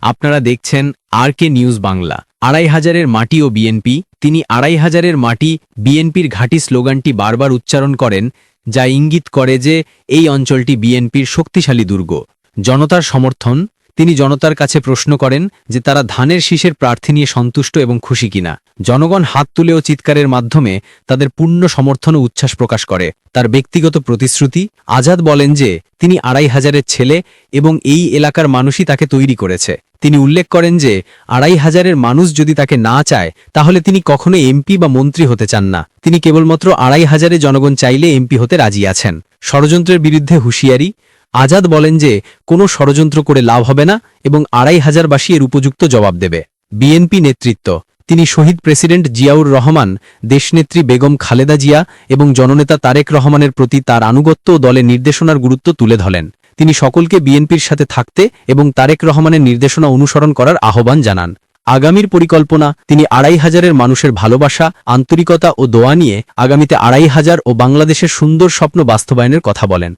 আপনারা দেখছেন RK news Bangla. ২৫০০-এর মাটি ও বিএনপি। তিনি ২৫০০-এর মাটি বিএনপির ঘাঁটি স্লোগানটি বারবার উচ্চারণ করেন, যা ইঙ্গিত করে যে এই অঞ্চলটি বিএনপির শক্তিশালী দুর্গ। জনতার সমর্থন। তিনি জনতার কাছে প্রশ্ন করেন যে তারা ধানের শীষের প্রার্থী নিয়ে সন্তুষ্ট এবং খুশি কিনা। জনগণ হাত তুলে ও চিৎকারের মাধ্যমে তাদের পূর্ণ সমর্থন ও উচ্ছ্বাস প্রকাশ করে। তার ব্যক্তিগত প্রতিশ্রুতি। আজাদ বলেন যে তিনি ২৫০০-এর ছেলে এবং এই এলাকার মানুষই তাকে তৈরি করেছে। তিনি উল্লেখ করেন যে ২৫০০-এর মানুষ যদি তাকে না চায় তাহলে তিনি কখনো এমপি বা মন্ত্রী হতে চান না। তিনি কেবলমাত্র ২৫০০-এ জনগণ চাইলে এমপি হতে রাজি আছেন। ষড়যন্ত্রের বিরুদ্ধে হুঁশিয়ারি। আজাদ বলেন যে কোনো ষড়যন্ত্র করে লাভ হবে না এবং ২৫০০বাসী এর উপযুক্ত জবাব দেবে। বিএনপি নেতৃত্ব। তিনি শহীদ প্রেসিডেন্ট জিয়াউর রহমান, দেশনেত্রী বেগম খালেদা জিয়া এবং জননেতা তারেক রহমানের প্রতি তার আনুগত্য ও দলের নির্দেশনার গুরুত্ব তুলে ধরেন। তিনি সকলকে বিএনপির সাথে থাকতে এবং তারেক রহমানের নির্দেশনা অনুসরণ করার আহ্বান জানান। আগামীর পরিকল্পনা। তিনি ২৫০০-এর মানুষের ভালোবাসা, আন্তরিকতা ও দোয়া নিয়ে আগামীতে ২৫০০ ও বাংলাদেশের সুন্দর স্বপ্ন বাস্তবায়নের কথা বলেন।